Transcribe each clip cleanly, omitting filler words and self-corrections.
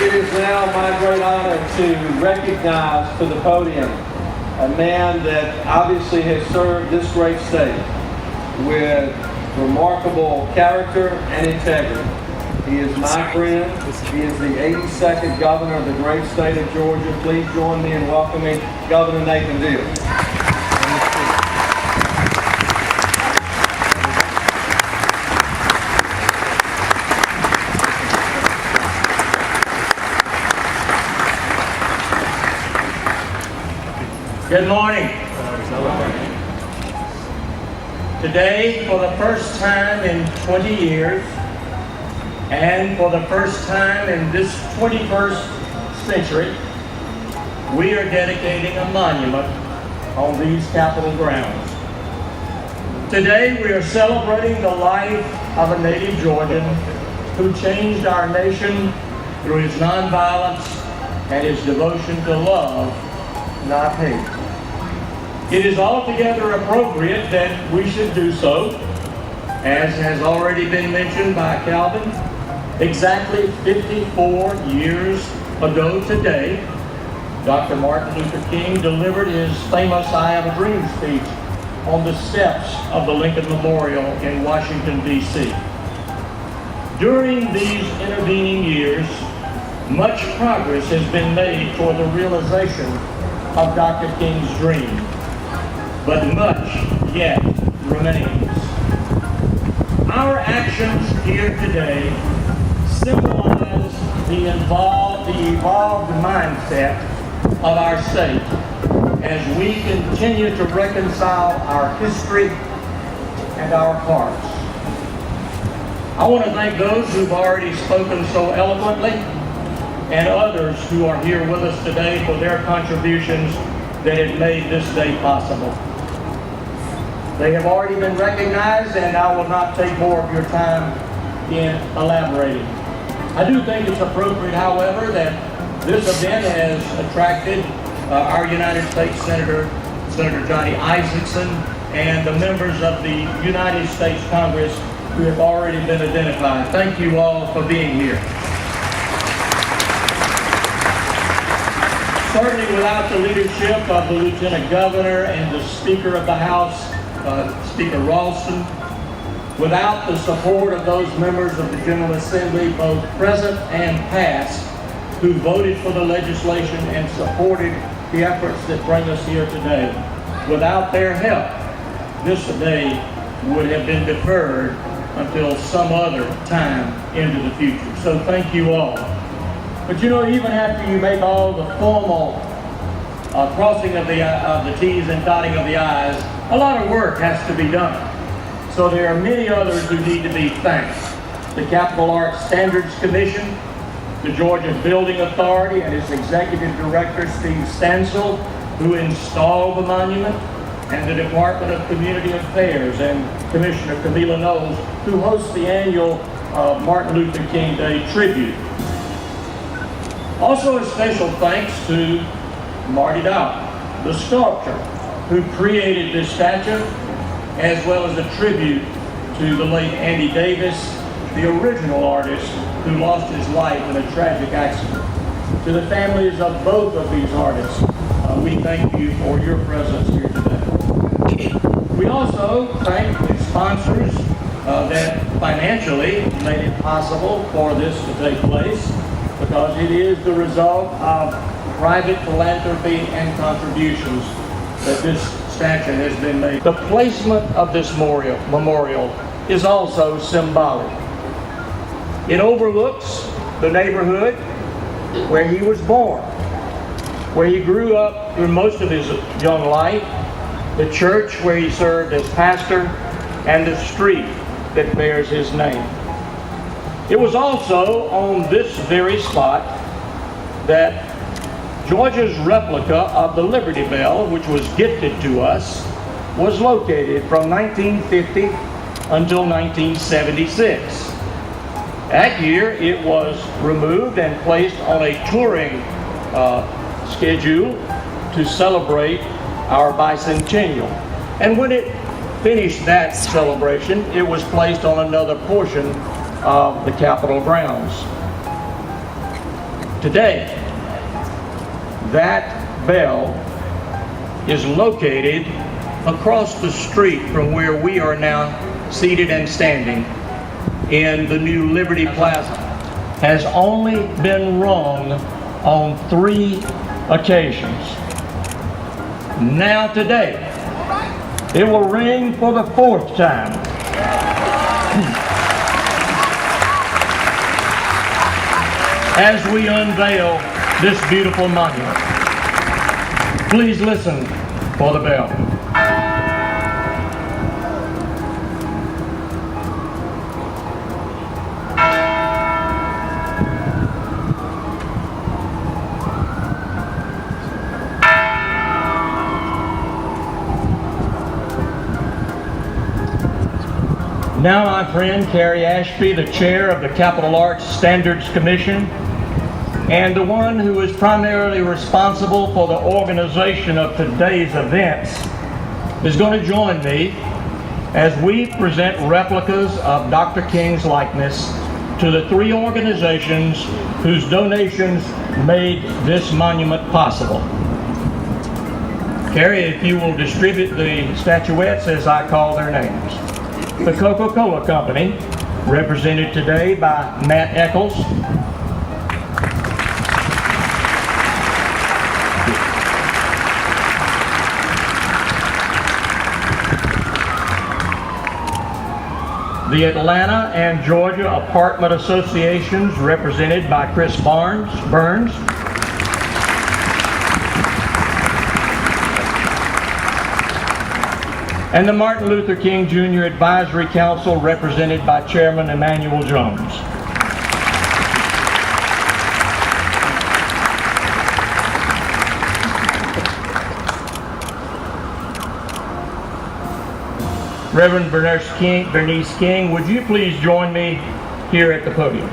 It is now my great honor to recognize to the podium a man that obviously has served this great state with remarkable character and integrity. He is my friend. He is the 82nd governor of the great state of Georgia. Please join me in welcoming Governor Nathan Deal. Good morning. Today, for the first time in 20 years, and for the first time in this 21st century, we are dedicating a monument on these Capitol grounds. Today, we are celebrating the life of a native Georgian who changed our nation through his nonviolence and his devotion to love, not hate. It is altogether appropriate that we should do so, as has already been mentioned by Calvin. Exactly 54 years ago today, Dr. Martin Luther King delivered his famous I Have a Dream speech on the steps of the Lincoln Memorial in Washington, D.C. During these intervening years, much progress has been made toward the realization of Dr. King's dream, but much yet remains. Our actions here today symbolize the evolved mindset of our state as we continue to reconcile our history and our hearts. I want to thank those who've already spoken so eloquently and others who are here with us today for their contributions that have made this day possible. They have already been recognized, and I will not take more of your time in elaborating. I do think it's appropriate, however, that this event has attracted our United States Senator Johnny Isakson, and the members of the United States Congress who have already been identified. Thank you all for being here. Certainly without the leadership of the Lieutenant Governor and the Speaker of the House, Speaker Ralston, without the support of those members of the General Assembly, both present and past, who voted for the legislation and supported the efforts that bring us here today, without their help, this day would have been deferred until some other time into the future. So thank you all. But you know, even after you make all the formal crossing of the T's and dotting of the I's, a lot of work has to be done. So there are many others who need to be thanked. The Capitol Arts Standards Commission, the Georgia Building Authority and its Executive Director, Steve Stansel, who installed the monument, and the Department of Community Affairs and Commissioner Camila Knowles, who hosts the annual Martin Luther King Day tribute. Also a special thanks to Marty Dow, the sculptor, who created this statue, as well as a tribute to the late Andy Davis, the original artist who lost his life in a tragic accident. To the families of both of these artists, we thank you for your presence here today. We also thank the sponsors that financially made it possible for this to take place, because it is the result of private philanthropy and contributions that this statue has been made. The placement of this memorial is also symbolic. It overlooks the neighborhood where he was born, where he grew up through most of his young life, the church where he served as pastor, and the street that bears his name. It was also on this very spot that Georgia's replica of the Liberty Bell, which was gifted to us, was located from 1950 until 1976. That year, it was removed and placed on a touring schedule to celebrate our bicentennial. And when it finished that celebration, it was placed on another portion of the Capitol grounds. today. That bell is located across the street from where we are now seated and standing in the new Liberty Plaza. Has only been rung on 3 occasions. Now today, it will ring for the 4th time. As we unveil this beautiful monument. Please listen for the bell. Now, my friend Carrie Ashby, the chair of the Capital Arts Standards Commission, and the one who is primarily responsible for the organization of today's events, is going to join me as we present replicas of Dr. King's likeness to the 3 organizations whose donations made this monument possible. Carrie, if you will distribute the statuettes as I call their names. The Coca-Cola Company, represented today by Matt Eccles. The Atlanta and Georgia Apartment Associations, represented by Chris Burns. And the Martin Luther King Jr. Advisory Council, represented by Chairman Emmanuel Jones. Reverend Bernice King, would you please join me here at the podium?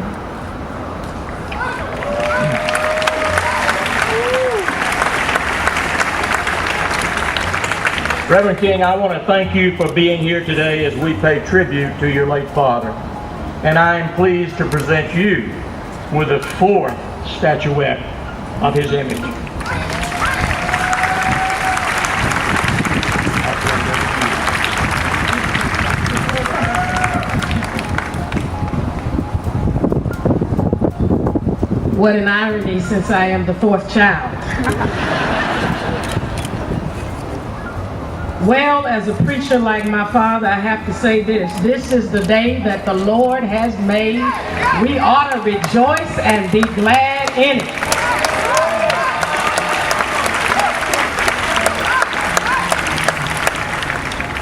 Reverend King, I want to thank you for being here today as we pay tribute to your late father. And I am pleased to present you with the 4th statuette of his image. What an irony, since I am the 4th child. Well, as a preacher like my father, I have to say this. This is the day that the Lord has made. We ought to rejoice and be glad in it.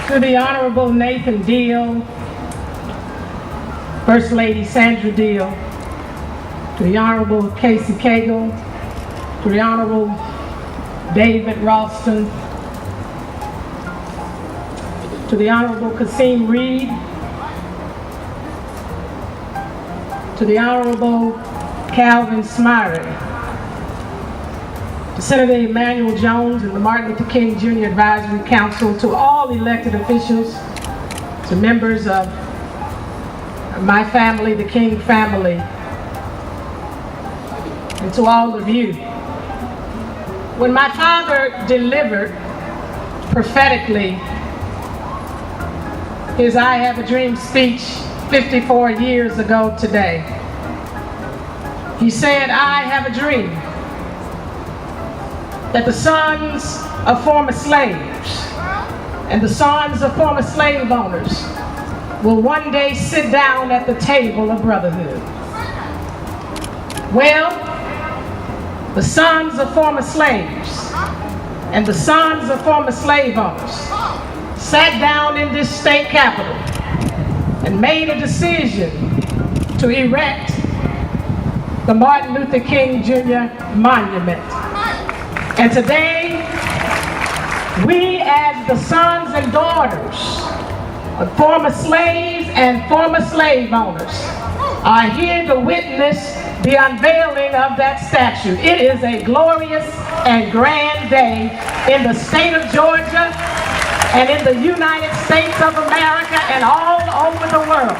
To the Honorable Nathan Deal, First Lady Sandra Deal, to the Honorable Casey Cagle, to the Honorable David Ralston, to the Honorable Kasim Reed, to the Honorable Calvin Smyrie, to Senator Emmanuel Jones and the Martin Luther King Jr. Advisory Council, to all elected officials, to members of my family, the King family, and to all of you. When my father delivered prophetically his I Have a Dream speech 54 years ago today, he said, I have a dream that the sons of former slaves and the sons of former slave owners will one day sit down at the table of brotherhood. Well, the sons of former slaves and the sons of former slave owners sat down in this state capitol and made a decision to erect the Martin Luther King Jr. Monument. And today, we as the sons and daughters of former slaves and former slave owners are here to witness the unveiling of that statue. It is a glorious and grand day in the state of Georgia and in the United States of America and all over the world.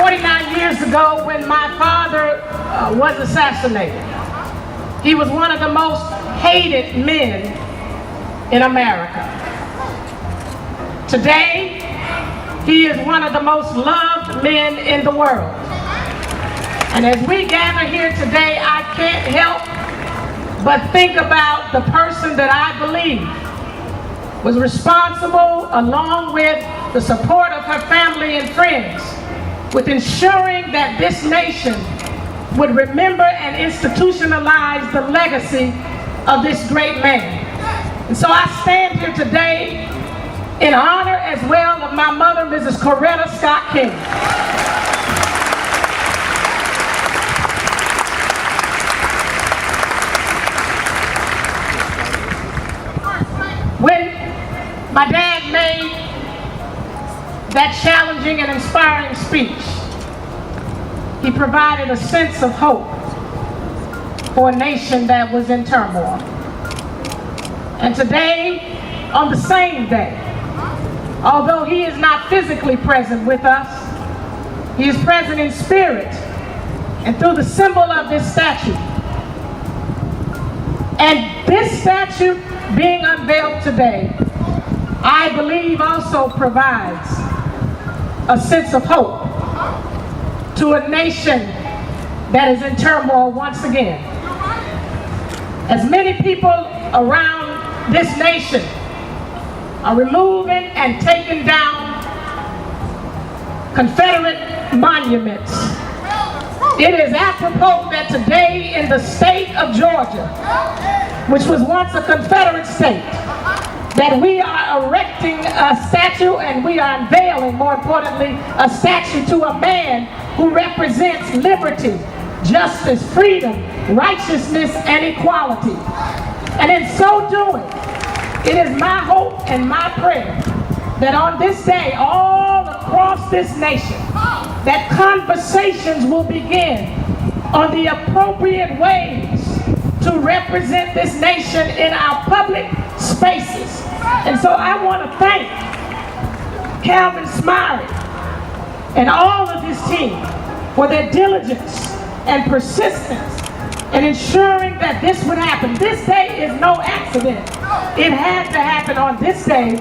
49 years ago when my father was assassinated. He was one of the most hated men in America. Today, he is one of the most loved men in the world. And as we gather here today, I can't help but think about the person that I believe was responsible, along with the support of her family and friends, with ensuring that this nation would remember and institutionalize the legacy of this great man. And so I stand here today in honor as well of my mother, Mrs. Coretta Scott King. When my dad made that challenging and inspiring speech, he provided a sense of hope for a nation that was in turmoil. And today, on the same day, although he is not physically present with us, he is present in spirit and through the symbol of this statue. And this statue being unveiled today, I believe also provides a sense of hope to a nation that is in turmoil once again. As many people around this nation are removing and taking down Confederate monuments, it is apropos that today in the state of Georgia, which was once a Confederate state, that we are erecting a statue, and we are unveiling, more importantly, a statue to a man who represents liberty, justice, freedom, righteousness, and equality. And in so doing, it is my hope and my prayer that on this day, all across this nation, that conversations will begin on the appropriate ways to represent this nation in our public spaces. And so I want to thank Calvin Smiley and all of his team for their diligence and persistence in ensuring that this would happen. This day is no accident. It had to happen on this day,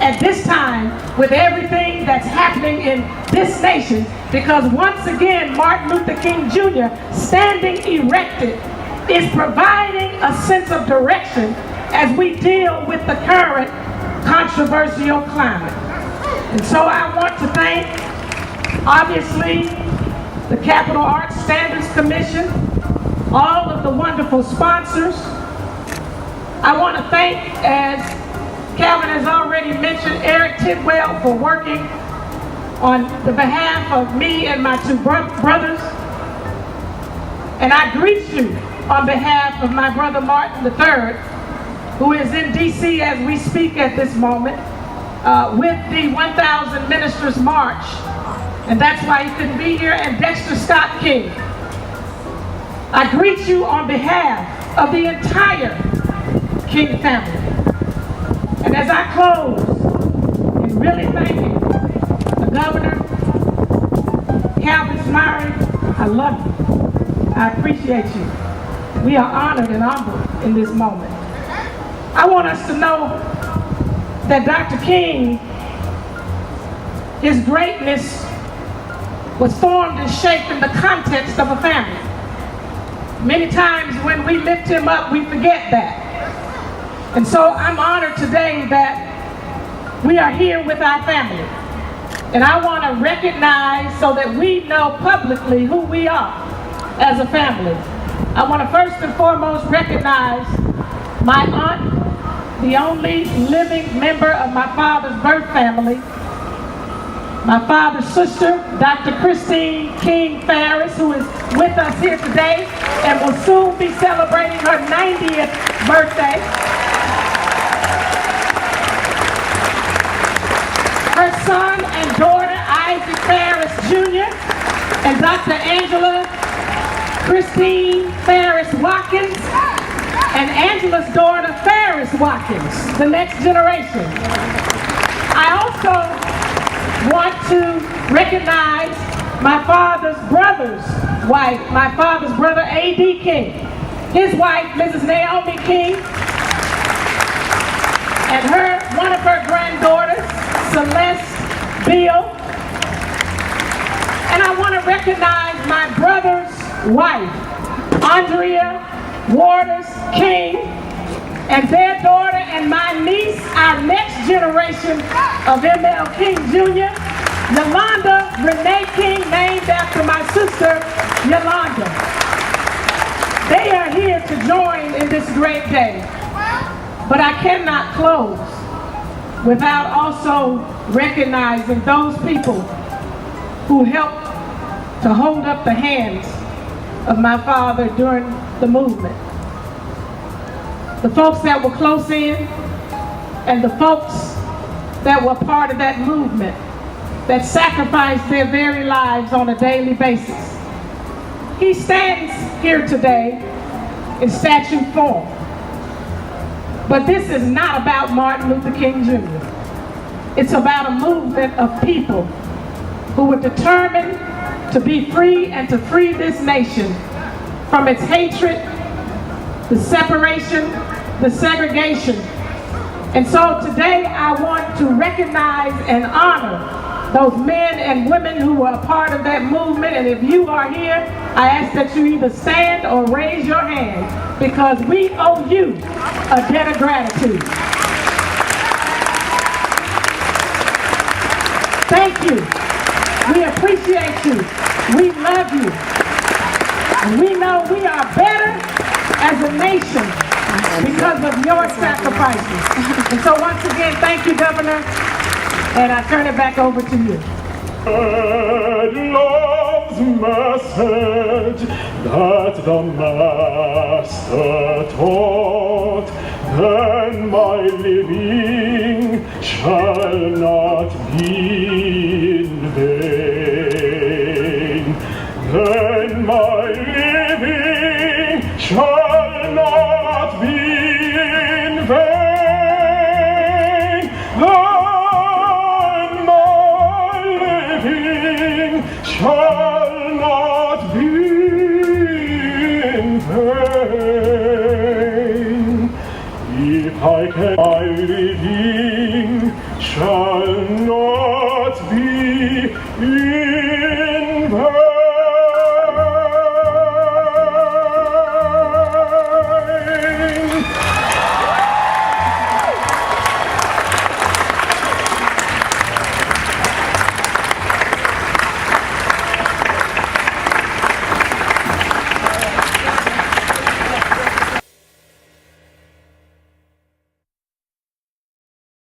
at this time, with everything that's happening in this nation, because once again, Martin Luther King Jr., standing erected, is providing a sense of direction as we deal with the current controversial climate. And so I want to thank, obviously, the Capital Arts Standards Commission, all of the wonderful sponsors. I want to thank, as Calvin has already mentioned, Eric Tidwell for working on the behalf of me and my two brothers. And I greet you on behalf of my brother Martin III, who is in D.C. as we speak at this moment, with the 1,000 Ministers March. And that's why he couldn't be here, and Dexter Scott King. I greet you on behalf of the entire King family. And as I close, and really thanking the governor, Calvin Smiley, I love you. I appreciate you. We are honored and humbled in this moment. I want us to know that Dr. King, his greatness was formed and shaped in the context of a family. Many times when we lift him up, we forget that. And so I'm honored today that we are here with our family. And I want to recognize, so that we know publicly who we are as a family. I want to first and foremost recognize my aunt, the only living member of my father's birth family, my father's sister, Dr. Christine King Farris, who is with us here today and will soon be celebrating her 90th birthday. Her son and daughter, Isaac Farris Jr., and Dr. Angela Christine Farris Watkins, and Angela's daughter, Farris Watkins, the next generation. I also want to recognize my father's brother's wife, my father's brother A.D. King, his wife, Mrs. Naomi King, and one of her granddaughters, Celeste Bill. And I want to recognize my brother's wife, Andrea Waters King, and their daughter, and my niece, our next generation of M.L. King Jr., Yolanda Renee King, named after my sister, Yolanda. They are here to join in this great day. But I cannot close without also recognizing those people who helped to hold up the hands of my father during the movement. The folks that were close in, and the folks that were part of that movement, that sacrificed their very lives on a daily basis. He stands here today in statue form. But this is not about Martin Luther King Jr. It's about a movement of people who were determined to be free and to free this nation from its hatred, the separation, the segregation. And so today I want to recognize and honor those men and women who were a part of that movement. And if you are here, I ask that you either stand or raise your hand, because we owe you a debt of gratitude. Thank you. We appreciate you. We love you. And we know we are better as a nation because of your sacrifices. And so once again, thank you, Governor, and I turn it back over to you. Love's message that the Master taught, then my living shall not be in vain. Then my living shall not be in vain. Then my living shall not be in vain. If I can